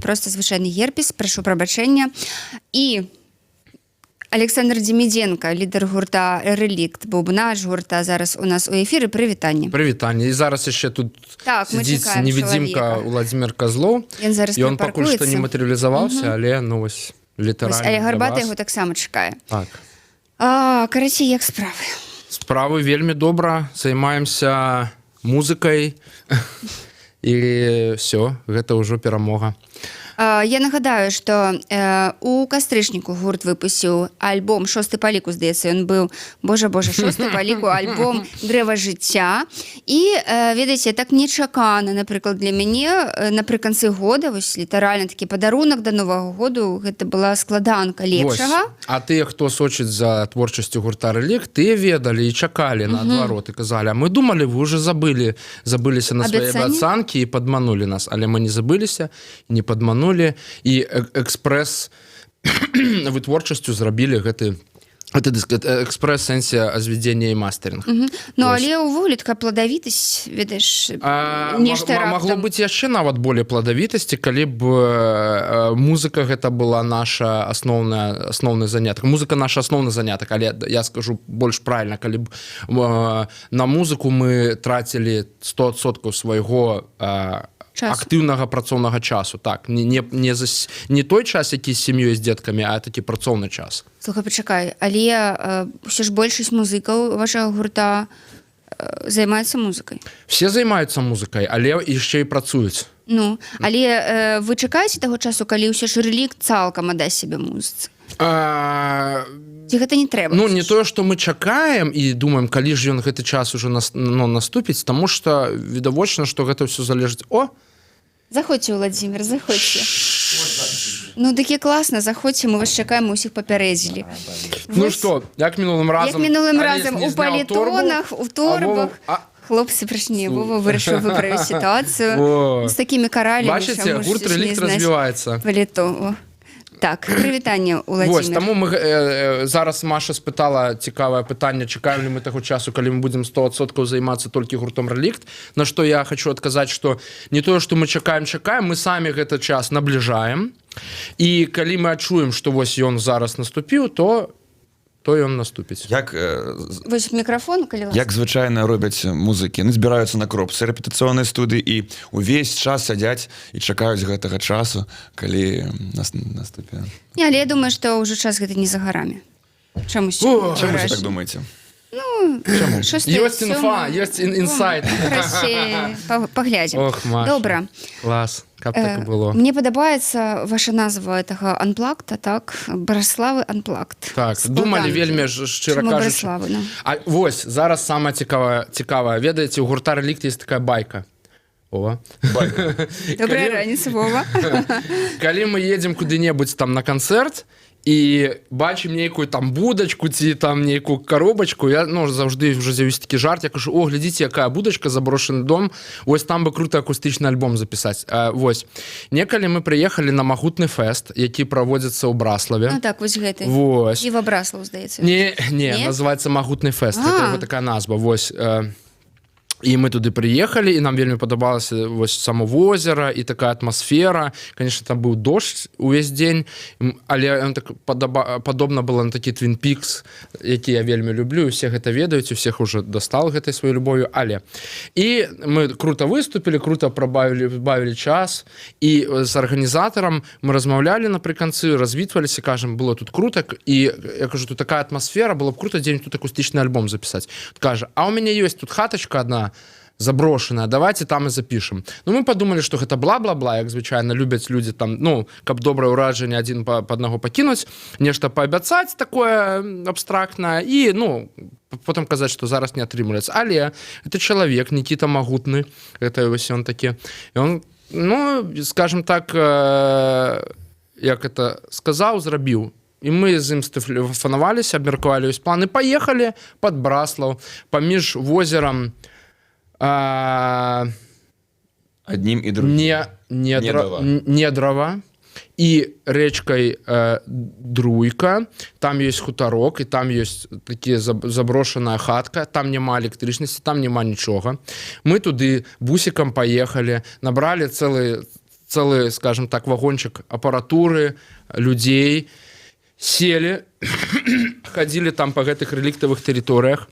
Просто звычайны герпес, прашу прабачэння. І Александр Демідзенка, лідар гурта «Релікт», бубнач гурта, зараз у нас у ефіры. Прывітанне. Прывітанне. І зараз яшчэ тут сидзіць невідзімка Владзімир Казлоў. Ён пакуль што не матэрыялізаваўся, але ну вось літаральна. Але гарбата яго таксама чакае. Так. Карацей, як справы? Справы вельмі добра, займаемся музыкай. І все, гэта ўжо перамога. Я нагадаю, што у кастрычніку гурт выпусціў альбом, 6-й па ліку, здаецца, ён быў, божа, 6-й па ліку альбом «Дрэва жыцця». І, ведаеце, так нечакана, напрыклад, для мяне напрыканцы года, вось літаральна такі падарунак да Новага году, гэта была складанка лепшага. А тыя, хто сочыць за творчасцю гурта «Релікт», тыя ведалі і чакалі наадварот, і казалі, а мы думалі, вы уже забыліся на свае абяцанкі і падманулі нас, але мы не забыліся, не падманулі. І экспрэс вытворчасцю зрабілі гэты экспрэс-сэнсе азвядзення і мастэрынг. Ну, але ўвогуле такая пладавітасць, ведаеш, нешта раптам. Магло быць яшчэ нават болей пладавітасці, калі б музыка гэта была наша асноўны занятак. Музыка наша асноўны занятак, але я скажу больш правільна, калі б на музыку мы трацілі 100% свайго актыўнага працоўнага часу. Так, не той час, які з сям'ёй, з дзеткамі, а такі працоўны час. Слухай, пачакай, але ўсё ж большасць музыкаў вашага гурта займаецца музыкай? Все займаюцца музыкай, але яшчэ і працуюць. Ну, але вы чакаеце таго часу, калі ўсё ж «Релікт» цалкам аддасць сябе музыцы? Ці гэта не трэба? Ну, не тое, што мы чакаем і думаем, калі ж ён гэты час ужо наступіць, таму што відавочна, што гэта ўсё залежыць. Заходзьце, Владзімир, заходзьце. Ну, такі класна, заходзьце, мы вас чакаем, мы ўсіх папярэдзілі. Ну што, як минулым разам? Як минулым разам, у палітонах, у торбах. Хлопцы, прачне, Вова вырашыў выправіць сітуацыю. З такімі каралямі. Бачыце, гурт «Релікт» развіваецца. Паліто. Так, прывітанне, Владзімир. Вось, таму мы зараз Маша спытала цікавае пытанне, чакаем ли мы таго часу, калі мы будзем 100% займацца толькі гуртом «Релікт», на што я хочу адказаць, што не тое, што мы чакаем, мы самі гэты час набліжаем, і калі мы адчуем, што вось ён зараз наступіў, то ён наступіць. Вось мікрафон, калі ласка. Як звычайна робяць музыкі? Яны збіраюцца на кропцы рэпетыцыйнай студыі і увесь час сядзяць і чакаюць гэтага часу, калі наступіць. Але я думаю, што ўжо час гэта не за гарамі. Чамусь? Чаму вы так думаеце? Ну, ёсць інфа, ёсць інсайт. Паглядзім. Ох, Маша. Добра. Клас. Каб так і было. Мне падабаецца ваша назва гэтага анплагта, так? Браславы анплагт. Так, думалі вельмі, шчыра кажучы. Чаму Браславы? А вось, зараз самае цікавае. Ведаеце, у гурта «Релікт» ёсць такая байка. Байка. Добрая раніца, Вова. Калі мы едзем куды-небудзь там на канцэрт, і бачым нейкую там будачку ці там нейкую коробачку, я заўжды ўжо з'явіўся такі жарт, я кажу, глядзіце, якая будачка, заброшаны дом, вось там бы круты акустычны альбом запісаць. Вось, некалі мы прыехалі на магутны фэст, які праводзіцца ў Браславе. Ну так, вось гэты. Вось. Іва Браслаў, здаецца. Не, называецца магутны фэст, гэта яго такая назва, вось. І мы туды прыехалі, і нам вельмі падабалася вось само возера і такая атмасфера. Конечно, там быў дождж увесь дзень, але так падобна было на такі Twin Peaks, які я вельмі люблю, усе гэта ведаюць, усіх уже дастал гэтай сваёй любов'ю, але і мы круто выступілі, круто бавілі час, і з арганізатарам мы размаўлялі напрыканцы, развітваліся, кажам, было тут круто, і я кажу, тут такая атмасфера, было б круто дзе-нибудь тут акустычны альбом запісаць. Кажа, а у мяне ёсць тут хатачка одна заброшенная, давайте там і запішам. Ну, мы подумалі, што гэта бла-бла-бла, як звычайна любяць людзі там, ну, каб добрае ўражанне адзін па аднаго пакінуць, нешта паабяцаць такое абстрактнае і, ну, потым казаць, што зараз не атрымліваецца. Але гэта чалавек, Нікіта Магутны, гэта вось ён такі, ён, ну, скажем так, як это сказаў, зрабіў. І мы з ім стэлефанаваліся, абмеркавалі ўвесь план і паехалі пад Браслаў, паміж возерам аднім і другім. Недрава і рэчкай Друйка. Там ёсць хутарок, і там ёсць такі заброшаная хатка, там няма электрычнасці, там няма нічога. Мы туды бусікам паехалі, набралі целый, скажем так, вагончик апаратуры, людей, сели, ходили там по гэтых реликтовых территориях,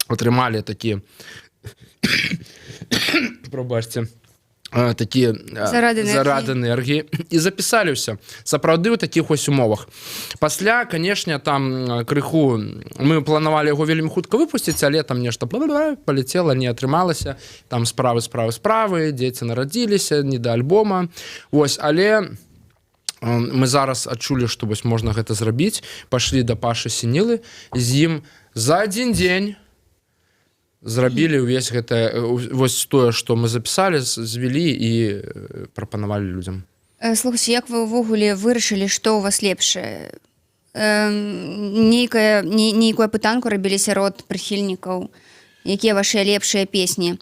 атрымалі такие, пробачьте, такие зарады энергии и записали все сапраўды ў таких ось умовах. Пасля, конечно, там крыху мы планавалі яго вельмі хутка выпусціць, але там нешта полетело, не атрымалася, там справы, дзеці нарадзіліся, не да альбома. Вось, але мы зараз адчулі, што вось можна гэта зрабіць, пашлі да Пашы Сінілы, з ім за адзін дзень зрабілі ўвесь гэта, вось тое, што мы запісалі, звялі і прапанавалі людзям. Слухайце, як вы ўвогуле вырашылі, што ў вас лепшае? Нейкую пытанку рабілі сярод прыхільнікаў, якія вашыя лепшыя песні?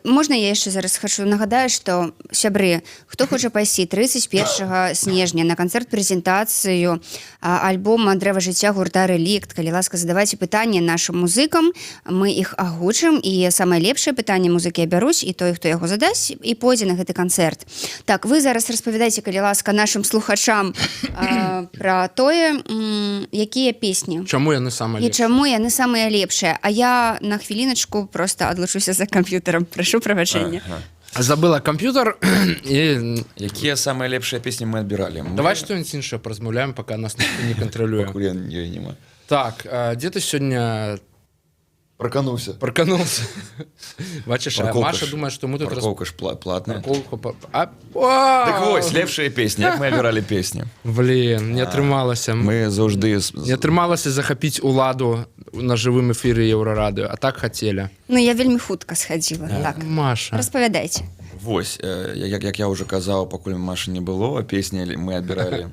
Можна я яшчэ зараз хочу нагадаю, што, сябры, хто хоча пайсці 31 снежня на канцэрт-прэзентацыю альбома «Дрэва жыцця» гурта «Рэлікт», калі ласка, задавайце пытанні нашым музыкам, мы іх агучым, і самае лепшае пытанне музыкі я бярусь, і той, хто яго задасць, і пойдзе на гэты канцэрт. Так, вы зараз распавядайце, калі ласка, нашым слухачам пра тое, якія песні. Чаму яны самыя лепшыя? І чаму яны самыя лепшыя. А я на хвіліначку проста адлучуся за камп'ютарам. Прашу прабачэння. Забыла камп'ютар. Якія самыя лепшыя песні мы адбіралі? Давай што-нибудь іншае паразмаўляем, пока нас не кантралюе. Так, дзе ты сёння пракануўся? Бачыш, Маша думае, што мы тут... Парковка ж платная. Так вось, лепшыя песні. Як мы адбіралі песні? Блин, не атрымалася. Мы заўжды... Не атрымалася захапіць уладу на жывым эфіры Еўрарадыё, а так хацелі. Ну, я вельмі хутка схадзіла. Так. Маша. Распавядайце. Вось, як я ўжо казаў, пакуль Машы не было, песні мы адбіралі.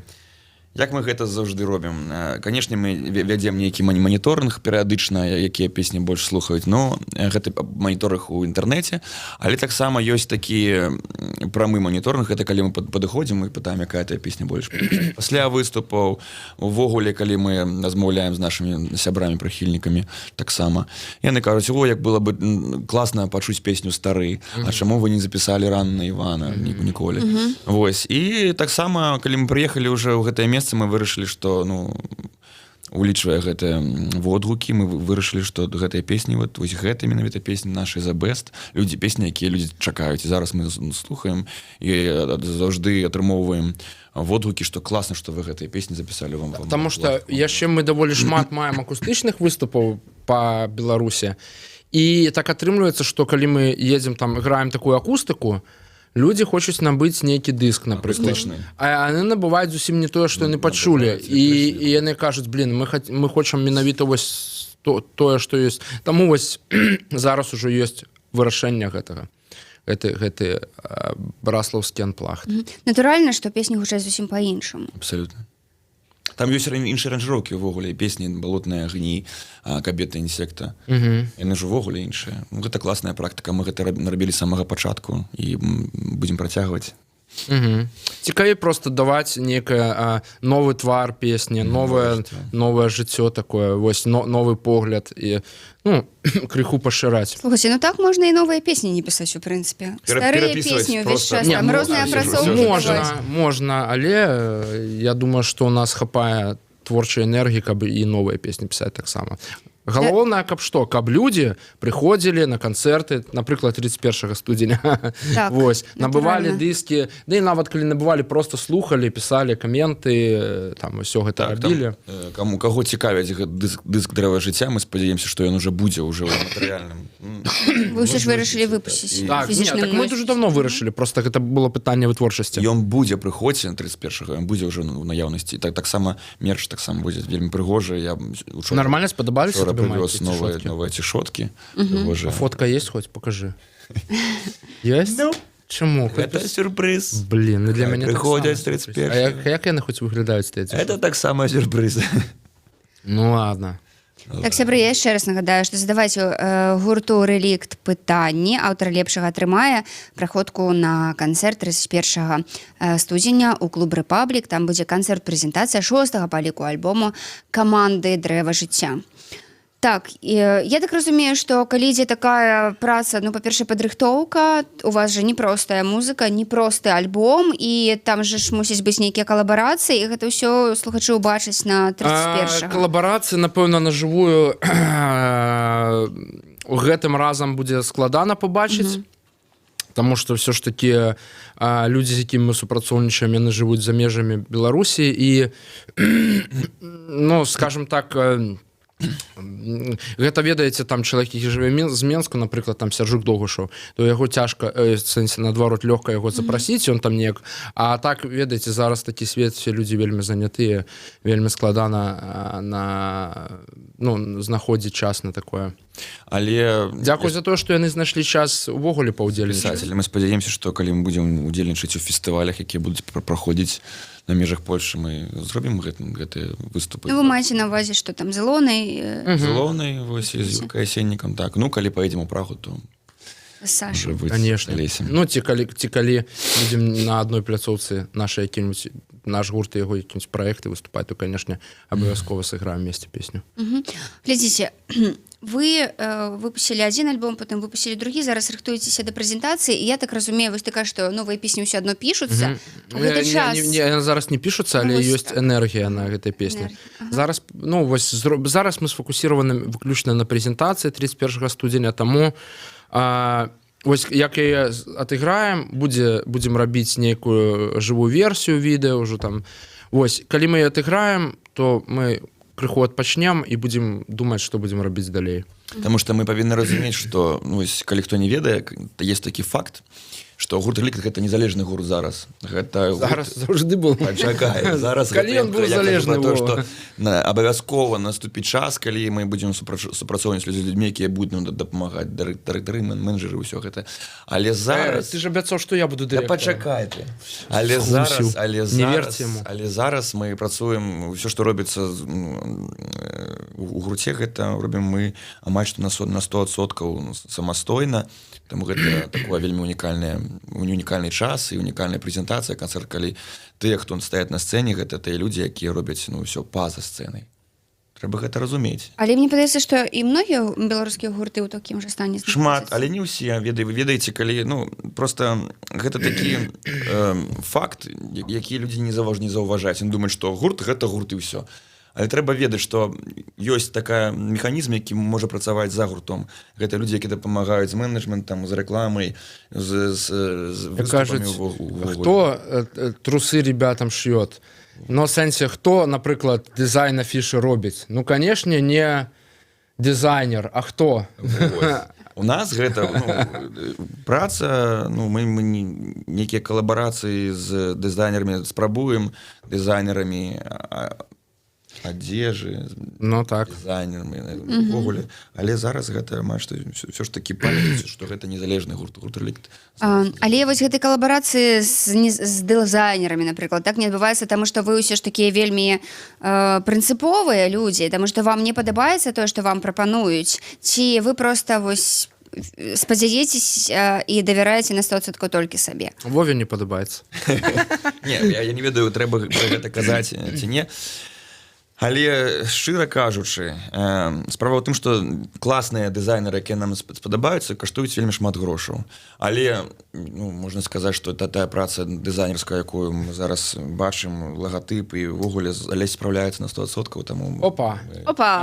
Як мы гэта заўжды робім? Канешне, мы вядзем нейкі маніторынг перыядычна, якія песні больш слухаюць, но гэты маніторынг у інтэрнэце, але таксама ёсць такі прамы маніторынг, гэта калі мы падыходзім і пытаем, якая тая песня больш. Пасля выступаў, увогуле, калі мы размаўляем з нашымі сябрамі, прыхільнікамі, таксама. Яны кажуць, о, як было бы класна пачуць песню «Стары», а чаму вы не запісалі «Ранна Івана» ніколі? Вось, і таксама, калі мы прыехалі ўжо ў гэтае месца, мы вырашылі, што, улічвая гэтыя водгукі, мы вырашылі, што гэтыя песні, вось гэта менавіта песні нашай «The Best», песні, якія людзі чакаюць. І зараз мы слухаем і заўжды атрымоўваем водгукі, што класна, што вы гэтыя песні запісалі вам. Таму што яшчэ мы даволі шмат маем акустычных выступаў па Беларусі. І так атрымліваецца, што калі мы едзем там, граем такую акустыку, людзі хочуць набыць нейкі дыск, напрыклад. А яны набываюць зусім не тое, што яны пачулі. І яны кажуць, блин, мы хочам менавіта вось тое, што ёсць. Таму вось зараз ужо ёсць вырашэнне гэтага. Гэты браслаўскі анплагд. Натуральна, што песні гучаць зусім па-іншаму. Абсалютна. Там ёсць іншыя аранжыроўкі ўвогуле, песні «Балотная гній», «Кабета інсекта». Яны ж увогуле іншыя. Гэта класная практыка, мы гэта нарабілі з самага пачатку і будзем працягваць. Цікавей просто даваць некае новы твар песні, новае жыццё такое, вось новы погляд і крыху пашыраць. Слухайце, так можна і новыя песні не пісаць, у прынцыпе. Старыя песні ўвесь час, там розныя апрацоўкі. Можна, але я думаю, што ў нас хапае творчай энергіі, каб і новыя песні пісаць таксама. Галоўнае, каб што? Каб людзі прыходзілі на канцэрты, напрыклад, 31 студзеня. Вось, набывалі дыскі, да і нават калі набывалі, проста слухалі, пісалі каменты, там усё гэта рабілі. Каго цікавіць дыск «Дрэва жыцця», мы спадзяемся, што ён ужо будзе ў матэрыяльным. Вы ўсё ж вырашылі выпусціць фізічным носіць. Мы дуже давно вырашылі, проста гэта было пытанне вытворчасці. Ён будзе прыходзіць 31-го, ён будзе ўжо ў наяўнасці. Таксама мерч таксама будзе вельмі прыгожы. Нормально спадабаліся? Привез новые тишотки. Фотка есть хоть? Покажи. Есть? Чему? Это сюрприз. Блин, ну для меня приходят 31. А як яны хоць выглядаюць? Это так само сюрприз. Ну ладно. Так, сябры, я яшчэ раз нагадаю, што задавайце гурту «Рэлікт» пытанні. Аўтар лепшага атрымае праходку на канцэрт 31 студзеня ў клуб «Рэпаблік». Там будзе канцэрт-прэзентацыя 6-го па ліку альбому каманды «Дрэва жыцця». Так, я так разумею, што калі ідзе такая праца, ну, па-першае, падрыхтоўка, у вас же не простая музыка, не просты альбом, і там же ж мусіць быць нейкія калабарацыі, і гэта ўсё слухачы ўбачаць на 31-га. Калабарацыі, напэўна, на жывую гэтым разам будзе складана пабачыць, потому что все ж таки люди, з якімі мы супрацоўнічаем, яны жывуць за межамі Беларусі, і, ну, скажем так, гэта, ведаеце, там чалавек, які жыве з Менску, напрыклад, там Сяржук Догушаў, то яго цяжка, в сэнсе, наадварот, лёгка яго запрасіць, ён там неяк, а так, ведаеце, зараз такі свет, все людзі вельмі занятыя, вельмі складана знаходзіць час на такое. Але дзякуй за тое, што яны знайшлі час увогуле паўдзельнічаць. Мы спадзяемся, што калі мы будзем удзельнічаць у фестывалях, якія будуць праходзіць на межах Польшы, мы зробім гэтыя выступы. Ну, вы маеце на увазе, што там з Ілонай? З Ілонай, вось, і з Юркай Асеннікам, так. Ну, калі паедзем у Прагу, то... Саша. Конечно. Ну, ці калі будзем на адной пляцоўцы нашай якім-нибудь, наш гурт і яго якім-нибудь праекты выступаць, то, конечно, абавязкова сыграем вместе песню. Глядзіце, вы выпусцілі адзін альбом, потым выпусцілі другі, зараз рыхтуецеся да прэзентацыі, і я так разумею, вось такая, што новыя песні ўсё адно пішуцца. Гэта час... Зараз не пішуцца, але ёсць энергія на гэтай песні. Зараз мы сфокусированы выключна на прэзентацыі 31 студзеня, таму вось як яе адыграем, будзем рабіць нейкую жывую версію відэа ўжо там. Вось, калі мы адыграем, то мы крыху адпачнем і будзем думаць, што будзем рабіць далей. Таму што мы павінны разумець, што калі хто не ведае, ёсць такі факт, што гурт «Глік» — гэта незалежны гурт зараз. Зараз заўжды был. Пачакай, зараз калі ён быў залежны, што абавязкова наступіць час, калі мы будзем супрацоўніць з людзьмі, якія будуць нам дапамагаць, дырэктары, менеджеры, ўсё гэта. Але зараз... Ты ж абяцаў, што я буду дырэктарам. Пачакай ты. Але зараз мы працуем, ўсё, што робіцца у гурце, гэта робім мы амаль што на 100% самастойна. Таму гэта такое вельмі унікальны час і унікальная прэзентацыя, канцэрт, калі тыя, хто стаяць на сцэне, гэта тыя людзі, якія робяць ўсё па-за сцэнай. Трэба гэта разумець. Але мне падаецца, што і многія беларускія гурты ў такім жа стане знаходзяцца. Шмат, але не ўсе. Вы ведаеце, калі... Проста гэта такі факт, які людзі не заўважаюць. Яны думаюць, што гурт — гэта гурт і ўсё. Але трэба ведаць, што ёсць такая механізм, які можа працаваць за гуртом. Гэта людзі, які дапамагаюць з менеджментам, з рэкламай, з выступамі. Хто трусы ребятам шьёт? Но в сэнсе, хто, напрыклад, дызайн афішы робіць? Ну, канешне, не дызайнер, а хто? У нас гэта праца, мы нейкія калабарацыі з дызайнерамі спрабуем, дызайнерамі адзежы, дызайнерамі увогуле. Але зараз гэта ўсё ж такі памятаеце, што гэта незалежны гурт «Глік». Але вось гэтай калабарацыі з дызайнерамі, напрыклад, так не адбываецца, таму што вы ўсё ж такі вельмі прынцыповыя людзі, таму што вам не падабаецца тое, што вам прапануюць, ці вы проста вось спадзяецеся і давяраеце на 100% толькі сабе? Вове не падабаецца. Не, я не ведаю, трэба пра гэта казаць ці не. Але, шчыра кажучы, справа ў тым, што класныя дызайнеры, якія нам спадабаюцца, каштуюць вельмі шмат грошаў. Але, можна сказаць, што тая праца дызайнерская, якую мы зараз бачым, лагатып і ўвогуле Алесь спраўляецца на 100%, таму... Опа!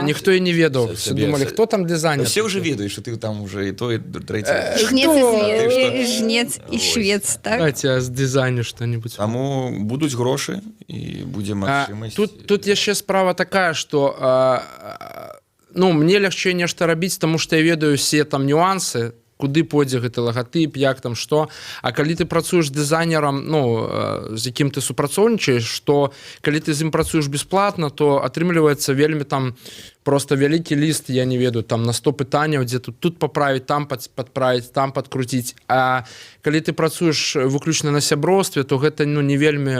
Ніхто і не ведаў. Все думалі, хто там дызайнер? Все ўжо ведаюць, што ты там уже і той, і трэці. Жнец і швец, так? Давайте з дызайну што-нибудь. Таму будуць грошы і будзе магчымасць. Тут яшчэ справа такая, что мне лягчэй нешта рабіць, таму што я ведаю все там нюансы, куды пойдзе гэты лагатып, як там што. А калі ты працуеш з дызайнерам, з якім ты супрацоўнічаеш, што калі ты з ім працуеш бясплатна, то атрымліваецца вельмі там просто вялікі ліст, я не ведаю, там на 100 пытанняў, дзе тут паправіць, там падправіць, там падкруціць. А калі ты працуеш выключна на сяброўстве, то гэта не вельмі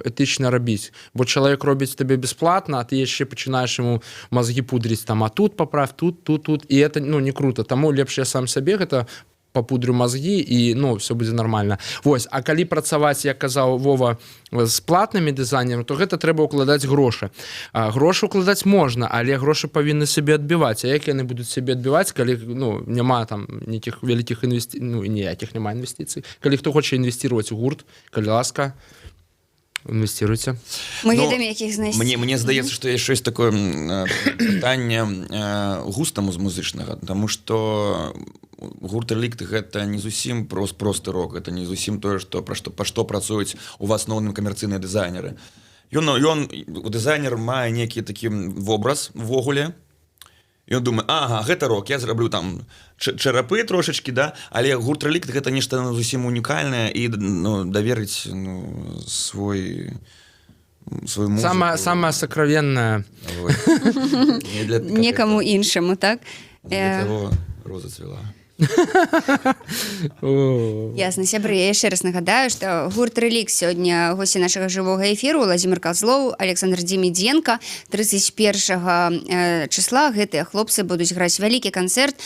этычна рабіць. Бо чалавек робіць табе бясплатна, а ты яшчэ пачынаеш яму мазгі пудріць, там, а тут паправ, тут. І это не круто. Таму лепш я сам сабе гэта папудрю мазгі і ну все будзе нормально. Вось, а калі працаваць, як казаў Вова, з платнымі дызайнерамі, то гэта трэба ўкладаць грошы. Грошы ўкладаць можна, але грошы павінны сабе адбіваць. А як яны будуць сабе адбіваць, калі ну няма там нейкіх вялікіх ніякіх няма інвестыцый. Калі хто хоча інвестировать у гурт, калі ласка, інвестируйте. Мы ведаем, якіх знайсці. Мне здаецца, што яшчэ ёсць такое пытанне густа музычнага, таму што гурт «Рэлікт» гэта не зусім просты рок, гэта не зусім тое, па што працуюць у асноўным камерцыйныя дызайнеры. Дызайнер мае нейкі такі вобраз увогуле, і ён думае, ага, гэта рок, я зраблю там чарапы трошачкі, да? Але гурт «Рэлікт» гэта нешта зусім унікальнае і даверыць свой музыку. Самое сокровенное. Некаму іншаму, так? Для того роза цвела. Ясна, сябры, я яшчэ раз нагадаю, што гурт «Рэлікт» сёння госці нашага жывога эфіру Владзімир Козлоў, Александр Демідзенко. 31 числа гэтыя хлопцы будуць граць вялікі канцэрт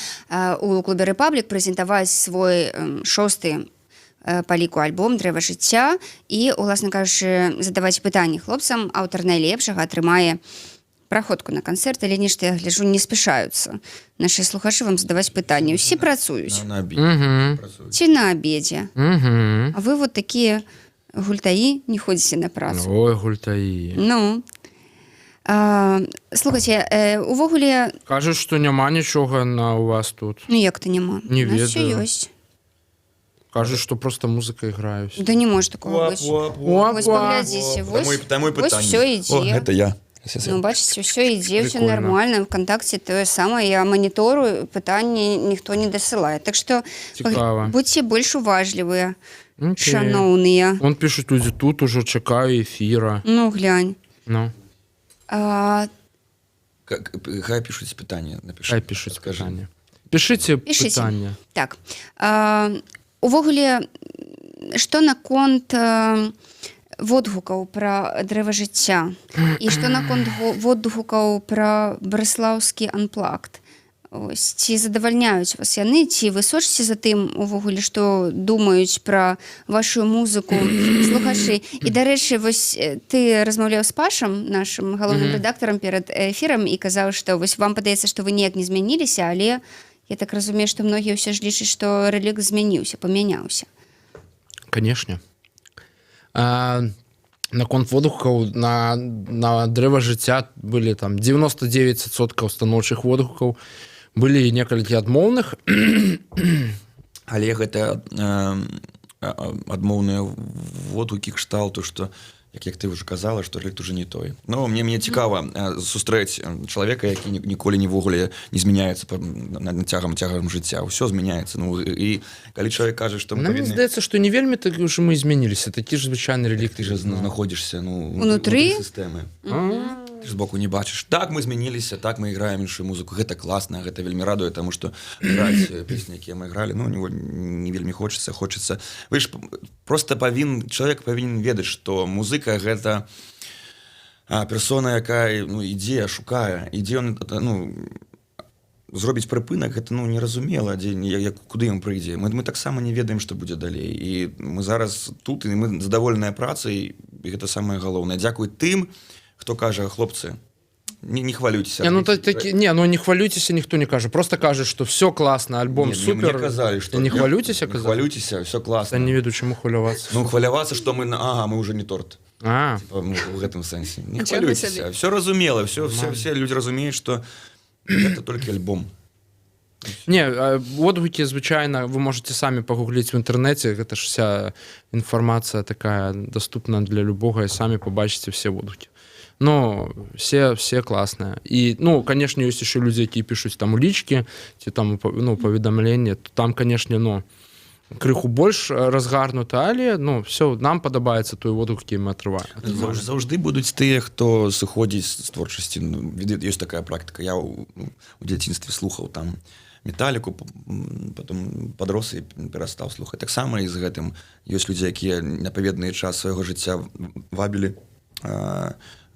у клубе «Рэпаблік», прэзентаваць свой 6-й па ліку альбом «Дрэва жыцця» і, уласна кажучы, задаваць пытанні хлопцам. Аўтар найлепшага атрымае праходку на канцэрт, але нешта, я гляджу, не спяшаюцца нашы слухачы вам задаваць пытанні. Усе працуюць. Ці на абедзе. А вы вот такія гультаі не ходзіце на працу. Ой, гультаі. Ну. Слухайце, увогуле... Кажуць, што няма нічога у вас тут. Ну як-то няма? Не ведаю. У нас ведаю. все ёсць. Кажуць, што проста музыка іграюць. Да не можа такого быць. Вось паглядзіце, вось все ідзе. Гэта я. Ну, бачыце, ўсё ідзе, ўсё нормально. ВКонтакте тое самае, я маніторую, пытанні ніхто не дасылае. Так што будьце больш уважлівыя, шаноўныя. Он пішуць людзі, тут ужо чакаю эфіра. Ну, глянь. Ну. Хай пішуць пытанне. Хай пішуць пытанне. Пішыце пытанне. Так. Увогуле, што наконт водгукаў пра «Дрэва жыцця» і што наконт водгукаў пра брэслаўскі анплагд? Ці задавальняюць вас яны, ці вы сочыце за тым увогуле, што думаюць пра вашу музыку слухачы? І, дарэчы, вось ты размаўляў з Пашам, нашым галоўным рэдактарам перад эфірам, і казаў, што вось вам падаецца, што вы неяк не змяніліся, але я так разумею, што многія ўсё ж лічаць, што «Рэлікт» змяніўся, памяняўся. Канешне. Наконт водгукаў на «Дрэва жыцця» былі там 99% станоўчых водгукаў, былі некалькі адмоўных. Але гэта адмоўныя водгукі кшталту, што як ты ўжо казала, што «Рэлікт» уже не той. Но мне цікава сустрэць чалавека, які ніколі нівогуле не змяняецца цягам жыцця. Ўсё змяняецца. Ну, і калі чалавек кажа, што мы павінны... Мне здаецца, што не вельмі так уже мы змяніліся. Такі ж звычайны «Рэлікт». Ты ж знаходзішся унутры сістэмы. Ты ж збоку не бачыш. Так, мы змяніліся, так, мы іграем іншую музыку. Гэта класна, гэта вельмі радуе, таму што граць песні, якія мы ігралі, ну, не вельмі хочацца. Вы ж проста чалавек павінен ведаць, што музыка гэта персона, якая ідзе, шукае, ідзе, зробіць прыпынак, гэта незразумела, куды ён прыйдзе. Мы таксама не ведаем, што будзе далей. І мы зараз тут, і мы задаволеныя працай, і гэта самае галоўнае. Дзякуй тым, хто кажа, хлопцы, не хвалюйцеся. Не хвалюйцеся, ніхто не кажа. Просто кажа, што все класна, альбом супер. Мне казалі, што... Не хвалюйцеся, казалі? Не хвалюйцеся, все класна. Я не ведаю, чаму хвалявацца. Ну, хвалявацца, што мы уже не торт. У гэтым сэнсе. Не хвалюйцеся. Все разумела, все людзі разумеюць, што гэта толькі альбом. Не, водгукі, звычайна, вы можете самі пагугліць в інтэрнэце, гэта ж вся інфармацыя такая доступна для любога, і самі пабачыце все водгукі. Ну, все класныя. І, конечно, ёсць яшчэ людзі, якія пішуць там у лічкі, ці там, паведамленне, то там, конечно, крыху больш разгарнута, але, все, нам падабаецца той водгук, які мы атрымаем. Заўжды будуць тыя, хто сыходзіць з творчасці. Ёсць такая практыка. Я у дзяцінстве слухаў там Металіку, потом падрос і перастаў слухаць. Таксама і з гэтым ёсць людзі, якія на паведны час свайго жыцця вабілі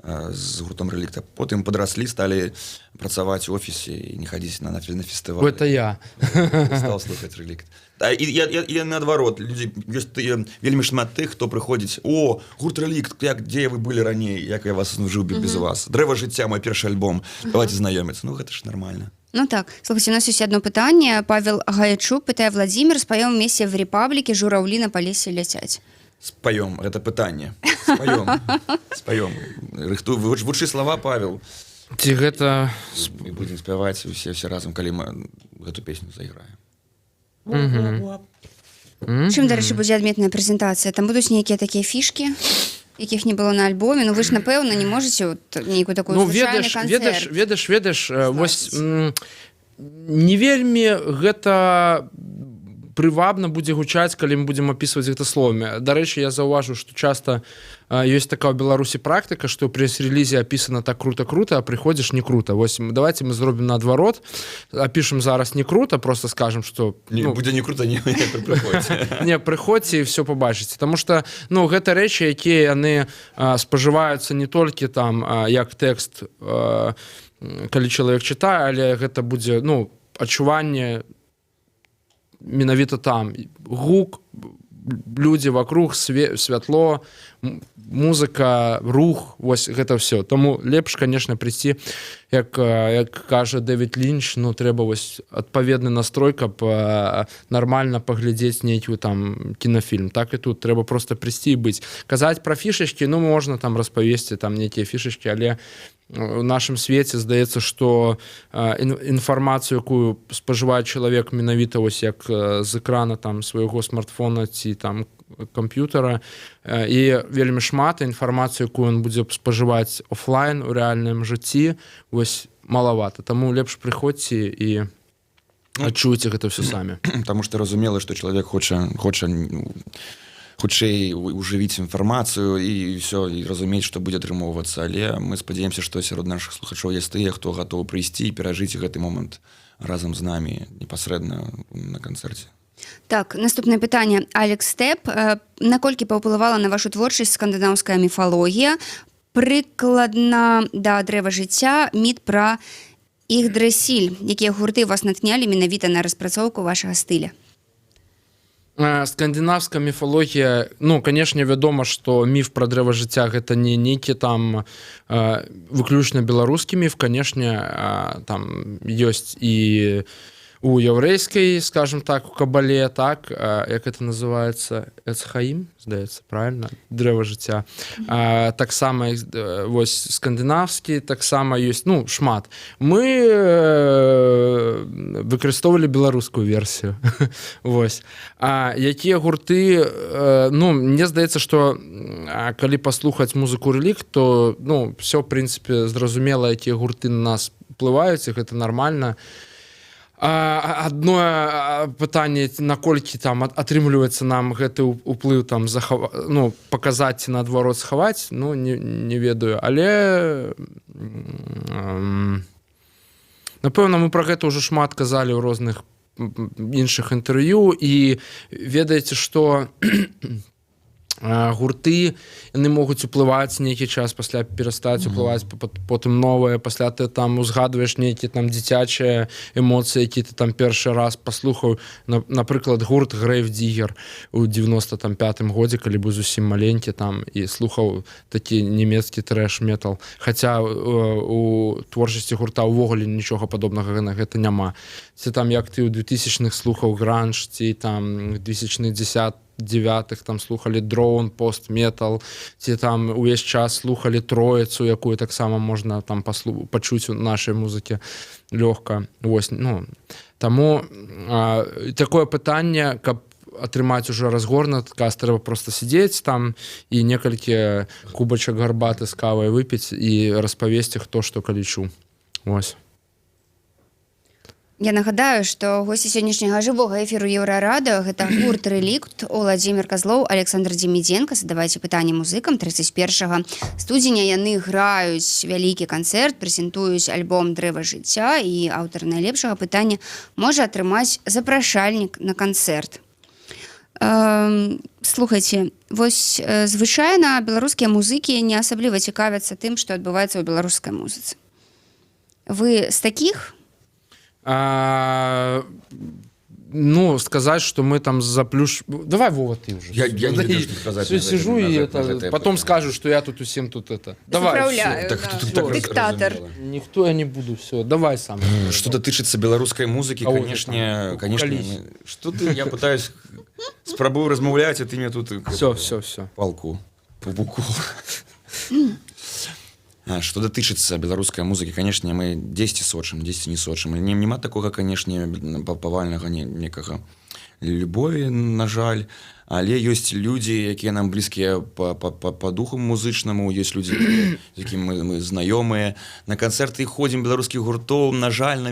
з гуртом «Релікта». Потым падраслі, сталі працаваць у офісе і не хадзіць на фестываль. Это я. Стаў слухаць «Релікт». І наадварот, людзі, ёсць вельмі шмат тых, хто прыходзіць: «О, гурт «Релікт», дзе вы былі раней, як я вас жыў без вас? «Дрэва жыцця», мой першы альбом, давайте знаёміцца». Ну, гэта ж нормально. Ну так, слухайте, у нас есть одно пытание. Павел Гаячук питає: Владимир, споем вместе в «Репаблике» «Журавли на полесе летять». Споем, это пытание. Споем. Вучы слова, Павел. Ці гэта... Мы будем спяваць все разом, калі мы эту песню заиграем. Чым, дарэчы, будзе адметная прэзентацыя? Там будуць нейкія такія фішкі, якіх не было на альбоме? Ну вы ж, напэўна, не можаце нейкую такую звычайны канцэрт. Ведаш, вось не вельмі гэта прывабна будзе гучаць, калі мы будзем апісваць гэта словамі. Дарэчы, я заўважу, што часта ёсць такая ў Беларусі практыка, што ў прэс-релізе апісана так крута-крута, а прыходзіш не крута. Вось давайте мы зробім наадварот, апішам зараз не крута, просто скажам, што... Будзе не крута, не прыходзьце. Не, прыходзьце і все пабачыце. Таму што, гэта рэчы, якія яны спажываюцца не толькі там як тэкст, калі чалавек чытае, але гэта будзе, адчуванне менавіта там. Гук, людзі вокруг, святло, музыка, рух, вось гэта все. Таму лепш, конечно, прыйсці, як кажа Дэвід Лінч, трэба вось адпаведны настрой, каб нармальна паглядзець нейкую там кінафільм. Так і тут трэба просто прыйсці і быць. Казаць пра фішачкі, можна там распавесці там нейкія фішачкі, але у нашым свеце здаецца, што інфармацыю, якую спажывае чалавек менавіта вось як з экрана там свайго смартфона ці там камп'ютара, і вельмі шмат інфармацыю, якую ён будзе спажываць офлайн у рэальным жыцці, вось малавата. Таму лепш прыходзьце і адчуйце гэта все самі. Таму што разумела, што чалавек хоча хутчэй ужывіць інфармацыю і ўсё, і разумець, што будзе атрымоўвацца. Але мы спадзяемся, што сярод нашых слухачоў ёсць тыя, хто гатовы прыйсці і перажыць гэты момант разам з намі непасрэдна на канцэрце. Так, наступнае пытанне. Алекс Стэп. Наколькі паўплывала на вашу творчасць скандынаўская міфалогія? Прыкладна да «Дрэва жыцця» міт пра Ігдрасіль. Якія гурты вас натхнялі менавіта на распрацоўку вашага стыля? Скандинавская міфалогія, конечно, вядома, што міф пра дрэва жыцця гэта не нейкі там выключна беларускі міф, конечно, там ёсць і у яўрэйскай, скажем так, у кабале, так, як это называецца, Эцхаім, здаецца, правильно, дрэва жыцця. Таксама вось скандынаўскі, таксама ёсць, шмат. Мы выкарыстоўвалі беларускую версію. Вось. Якія гурты, мне здаецца, што калі паслухаць музыку «Релікт», то, все, в прынцыпе, зразумела, якія гурты на нас уплываюць, і гэта нармальна. Адно пытанне, наколькі там атрымліваецца нам гэты ўплыў там паказаць ці наадварот схаваць, не ведаю, але напэўна мы пра гэта ўжо шмат казалі ў розных іншых інтэрв'ю, і ведаеце, што гурты, яны могуць уплываць нейкі час, пасля перастаць уплываць, потым новае, пасля ты там узгадваеш нейкі там дзіцячыя эмоцыі, які ты там першы раз паслухаў, напрыклад, гурт Grave Digger у 95-м годзе, калі быў зусім маленькі там і слухаў такі нямецкі трэш-метал, хаця у творчасці гурта ўвогуле нічога падобнага на гэта няма. Ці там як ты ў 2000-х слухаў гранж, ці там 2010-х там слухалі дроун, пост-метал, ці там увесь час слухалі троіцу, якую таксама можна там пачуць у нашай музыкі лёгка. Вось, таму такое пытанне, каб атрымаць ужо разгорны адказ, трэба проста сядзець там і некалькі кубачак гарбаты з кавай выпіць і распавесці, хто што калі чуў. Вось. Я нагадаю, што госці сённяшняга жывога эфіру Еўрарадыо гэта гурт «Релікт», Уладзімір Казлоў, Александр Дземідзенка. Задавайце пытанні музыкам. 31 студзеня яны граюць вялікі канцэрт, прэзентуюць альбом «Дрэва жыцця», і аўтар найлепшага пытання можа атрымаць запрашальнік на канцэрт. Слухайце, вось звычайна беларускія музыкі не асабліва цікавяцца тым, што адбываецца ў беларускай музыцы. Вы з такіх? Ну, сказать, что мы там заплюш... Давай, Вова, ты уже. Я не знаю, что сказать. Все сижу и это, потом скажу, что я тут усім тут это. Давай, Заправляю, всё. да. Диктатор. Никто я не буду, все, давай сам. Что дотычыцца беларускай музыкі, А конечно, там, конечно. колись. Что ты, я пытаюсь, спрабую размаўляць, а ты мне тут Все. палку по буку. Что датычыцца беларускай музыкі, конечно, мы 10 сочым, 10 не сочым. Нема такога, конечно, павальнага некага любові, на жаль, але ёсць людзі, якія нам блізкія по духу музычнаму, ёсць людзі, з якімі мы знаёмыя. На канцэрты ходзім беларускіх гуртоў, на жаль,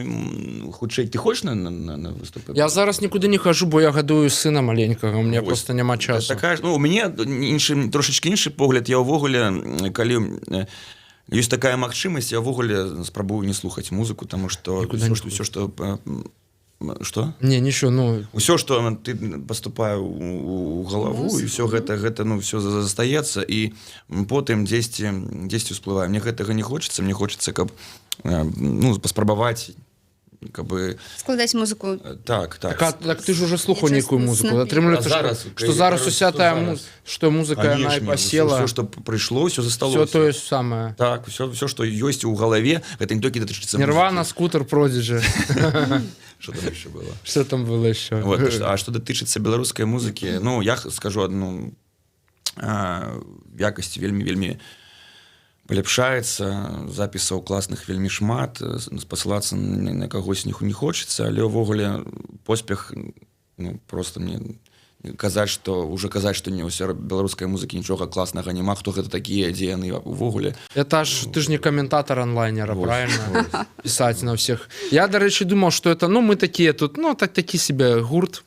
хутчэй. Ты хочаш на выступы? Я зараз нікуды не хожу, бо я гадую сына маленькага, у меня просто няма часу. Такая, ну, у мяне трошачки іншы погляд. Я ўвогуле, калі ёсць такая магчымасць, я ўвогуле спрабую не слухаць музыку, таму што ўсё, што что? Не, нічого, ну... Усё, што ты паступае ў галаву, і ўсё гэта ну, ўсё застаецца, і потым дзесьці ўсплывае. Мне гэтага не хочацца, мне хочацца, каб ну, паспрабаваць, каб... Складаць музыку. Так. Так ты ж уже слухаў нейкую музыку. Атрымліваецца, што зараз уся тая, што музыка, яна і пасела. Усё, што прыйшло, ўсё засталося. Всё тое самае. Так, усё, што ёсць у галаве, гэта не толькі датычыцца музыкі. Нірвана, Скутер, Продиджи. Что там еще было? Что там было еще? Вот, а что датычыцца беларускай музыкі, ну, я скажу одну якасць вельмі паляпшаецца, запісаў класных вельмі шмат, спасылацца на кагось не хочацца, але ўвогуле поспех, ну, просто мне казаць, што не ўся беларускай музыкі нічога класнага няма, хто гэта такія, дзе яны увогуле. Это ж ты ж не каментатор онлайнера, правильно? Писать на всех. Я, до речі, думал, что это, ну, мы такие тут, ну, такі себе гурт.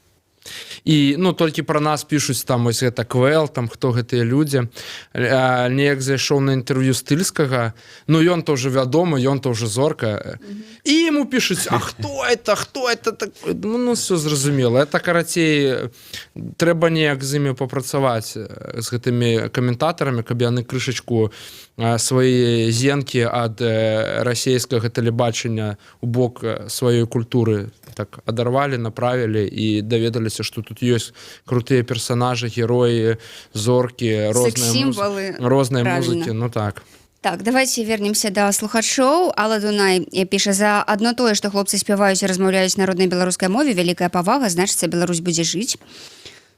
І, ну, толькі пра нас пішуць там ось гэта КВЛ, там хто гэтыя людзі. Неяк зайшоў на інтэрв'ю Стыльскага, ну ён то ўжо вядомы, ён то ўжо зорка. І яму пішуць: а хто это такой? Ну, все зразумела. Это, карацей, трэба неяк з імі папрацаваць, з гэтымі каментатарамі, каб яны крышачку свае зенкі ад расійскага тэлебачання у бок сваёй культуры так адарвалі, направілі і даведаліся, што тут ёсць крутыя персонажы, героі, зоркі, розныя музыкі. Ну так. Так, давайте вернемся да слухачоў. Алла Дунай піша: за адно тое, што хлопцы спяваюць і размаўляюць на роднай беларускай мове, вялікая павага, значыцца, Беларусь будзе жыць.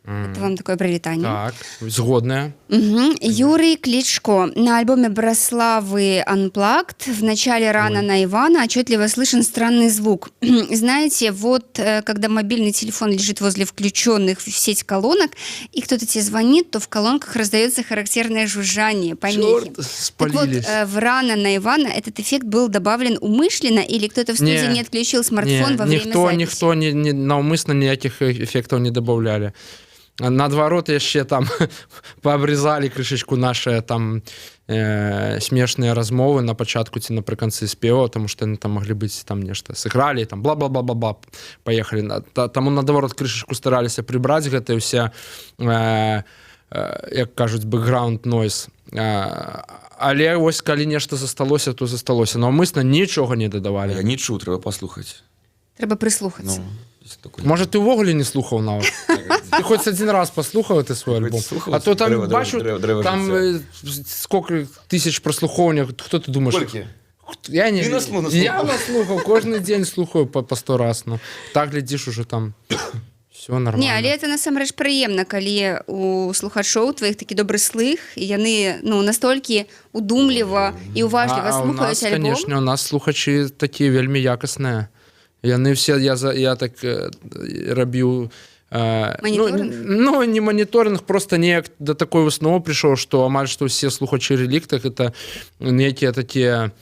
Это вам такое привітанне. Так, згодная. Юрий Кличко. На альбоме Браславы Unplugged в начале «Рано на Ивана» отчетливо слышен странный звук. Знаете, вот когда мобильный телефон лежит возле включенных в сеть колонок, и кто-то тебе звонит, то в колонках раздается характерное жужжание, помехи. Черт, спалились. Так вот, в «Рано на Ивана» этот эффект был добавлен умышленно, или кто-то в студии не отключил смартфон во время записи? Никто навмысно никаких эффектов не добавляли. Наадварот, яшчэ там паабрызалі крышачку нашыя там смешныя размовы на пачатку ці напрыканцы спеваў, таму што яны там маглі быць там нешта сыгралі, там бла-бла-бла-бла-бла, паехалі. Таму наадварот крышачку стараліся прыбраць гэтыя ўсе, як кажуць, background noise. Але вось калі нешта засталося, то засталося. Наўмысна нічога не дадавалі. Я не чуў, трэба паслухаць. Трэба прыслухацца. Можа, ты ўвогуле не слухаў нават? Ты хоць адзін раз паслухаў ты свой альбом? А то там, бачу, там сколько тысяч праслухоўняў. Хто ты думаеш? Колькі? Я наслухаў, кожны дзень слухаю по 100 раз. Так глядзіш уже там, все нормально. Не, але это насамрэч прыемна, калі у слухачоў тваіх такі добры слых, і яны, ну, настолькі удумліва і уважліва слухаюць альбом. Конечно, у нас слухачы такія вельмі якасныя. Яны все, я так рабіў, ну, не моніторинг, просто неяк да такой высновы прыйшоў, што амаль што ўсе слухачы рэліктах это некія такія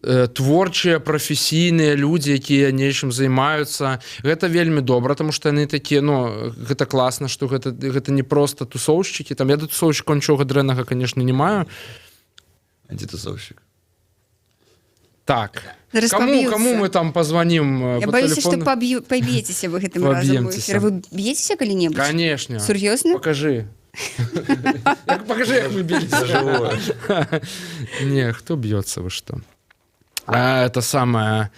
творчыя, прафесійныя людзі, якія нечым займаюцца. Гэта вельмі добра, таму што яны такія, ну, гэта класна, што гэта не проста тусоўшчыкі. Там я да тусоўшчыкаў нічога дрэннага, конечно, не маю. А дзе тусоўшчык? Так. Зараз Кому поб'юцца. мы там позвоним Я по боюсь, что телефону? побьетесь вы гэтым разом. Поб'емцеся. Вы б'етеся калі-небудзь? Конечно. Сур'ёзна? Покажи. Покажи, как мы бились. Не, кто бьется, вы что? Это самое...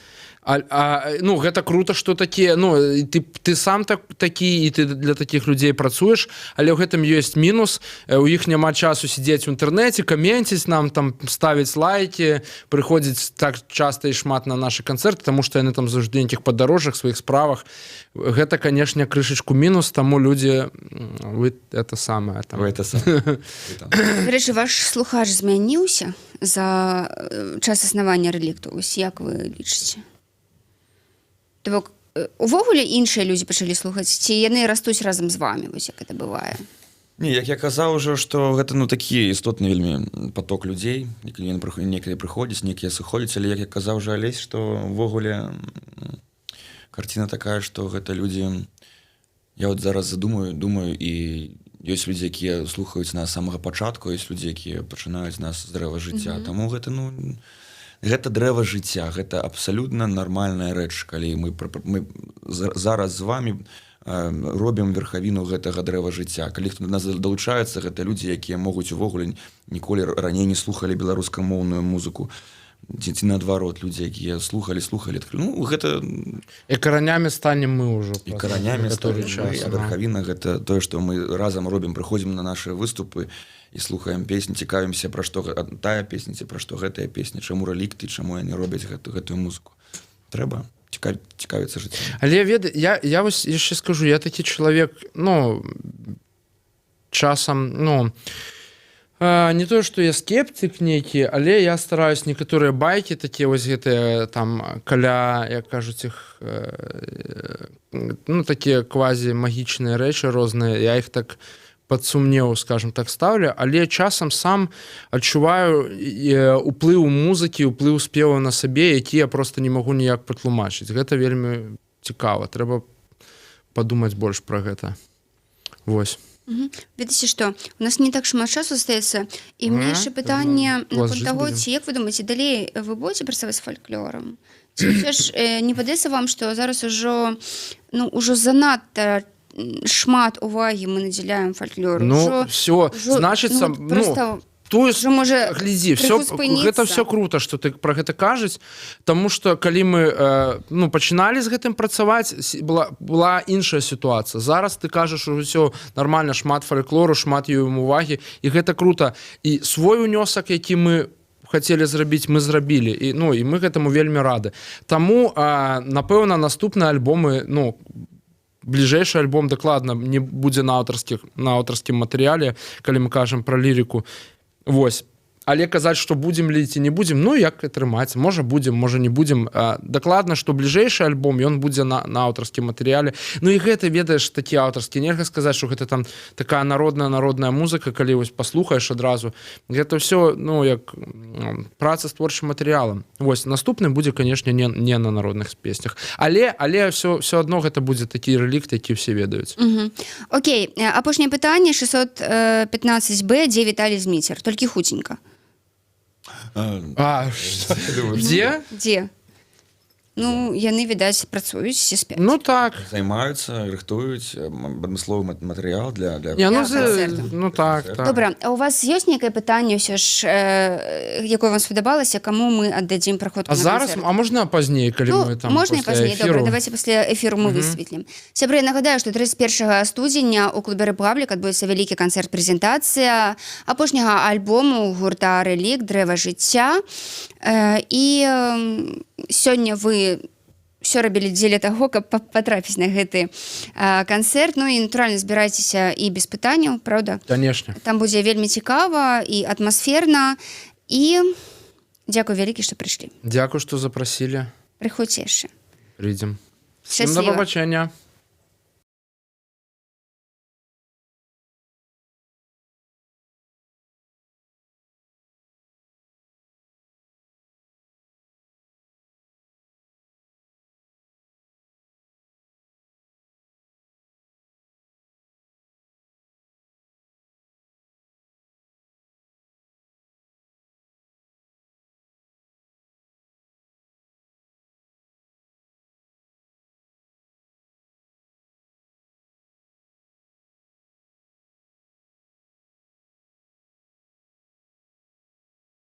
ну, гэта круто, што такія, ну, ты сам такі, і ты для такіх людзей працуеш, але ў гэтым ёсць мінус, у іх няма часу сидзець у інтэрнэце, каменціць нам, там, ставіць лайки, прыходзіць так часта і шмат на нашы канцэрты, таму што яны там заўжды нейкіх падарожжах, сваіх справах. Гэта, канешне, крышачку мінус, таму людзі, вы это самае. Там. Вы это самае. Рэчы, ваш слухач змяніўся за час існавання рэлікту? Ось як вы лічыце? То бок, увогуле іншыя людзі пачалі слухаць, ці яны растуць разам з вамі, вось як это бывае? Не, як я казаў ужо, што гэта ну такі істотны вельмі поток людзей, некалі прыходзяць, некія сыходзяць, але як я казаў жа Алесь, што ўвогуле карціна такая, што гэта людзі, я вот зараз думаю, і ёсць людзі, якія слухаюць нас з самага пачатку, ёсць людзі, якія пачынаюць нас з дрэва жыцця, таму гэта, ну, гэта дрэва жыцця, гэта абсалютна нармальная рэч, калі мы зараз з вами робім верхавіну гэтага дрэва жыцця. Калі хто да нас далучаецца, гэта людзі, якія могуць увогуле ніколі раней не слухалі беларускамоўную музыку, ці наадварот, людзі, якія слухалі, ну, гэта... І каранямі станем мы ўжо. І каранямі станем мы, а верхавіна гэта тое, што мы разам робім, прыходзім на нашы выступы і слухаем песні, цікавімся, пра што тая песня, ці пра што гэтая песня, чаму рэлікты, чаму яны робяць гэтую музыку. Трэба цікавіцца жыццём. Але я вось яшчэ скажу, я такі чалавек, ну, часам, ну, не тое, што я скептык нейкі, але я стараюсь некаторыя байкі такія вось гэтыя там каля, як кажуць іх, ну, такія квазі магічныя рэчы розныя, я іх так пад сумнеў, скажем так, ставлю, але часам сам адчуваю уплыў музыкі, уплыў спеваў на сабе, які я просто не магу ніяк патлумачыць. Гэта вельмі цікава. Трэба падумаць больш пра гэта. Вось. Ведаеце што, у нас не так шмат часу застаецца, і мне яшчэ пытанне наконт таго, ці як вы думаеце, далей вы будзеце працаваць з фальклорам? Ці ўсё ж не падаецца вам, што зараз ужо занадта шмат увагі мы надзяляем фальклору? Ну, все, значыцца, ну, то есть, можа, глядзі, гэта все круто, што ты пра гэта кажаш, таму што калі мы ну, пачыналі з гэтым працаваць, была іншая сітуацыя. Зараз ты кажаш, што ўсё нармальна, шмат фальклору, шмат ём увагі, і гэта круто. І свой унёсак, які мы хацелі зрабіць, мы зрабілі, і, ну, і мы гэтаму вельмі рады. Таму, напэўна, наступныя альбомы, ну, бліжэйшы альбом дакладна не будзе на аўтарскім матэрыяле, калі мы кажам пра лірыку. Вось. Але казаць, што будзем ли ці не будзем, ну, як атрымаецца. Можа будзем, можа не будзем. Дакладна, што бліжэйшы альбом, ён будзе на аўтарскім матэрыяле. Ну, і гэта, ведаеш, такі аўтарскі. Нельга сказаць, што гэта там такая народная музыка, калі вось паслухаеш адразу. Гэта ўсё, ну, як праца з творчым матэрыялам. Вось, наступны будзе, канешне, не на народных песнях. Але ўсё адно гэта будзе такі рэлікт, які ўсе ведаюць. Окей, апошняе пытанне, 615Б, дзе Віталій Зміцер? Толькі хуценька. Дзе? Дзе? Ну, яны, відаць, працуюць ці спяць. Ну, так. Займаюцца, рыхтуюць адмысловы матэрыял для канцэрту. Ну, так. Добра, а у вас ёсць нейкае пытанне ўсё ж, якое вам спадабалася, каму мы аддадзім праходку на канцэрт? А можна пазней, калі мы там можна і пазней, эфіру? добра, давайте пасля эфіру мы высветлім. Сябры, я нагадаю, што 31 студзеня ў клубе Рэпублік адбудзецца вялікі канцэрт-прэзентацыя апошняга альбому гурта «Рэлікт. Дрэва жыцця». І сёння вы все рабілі дзеля таго, каб патрапіць на гэты канцэрт. Ну і натуральна збірайцеся і без пытанняў, правда? Конечно. Там будзе вельмі цікава і атмасферна. І дзякуй вялікі, што прыйшлі. Дзякуй, што запрасілі. Прыходзьце яшчэ. Прыйдзем. Шчасліва. До пабачэння.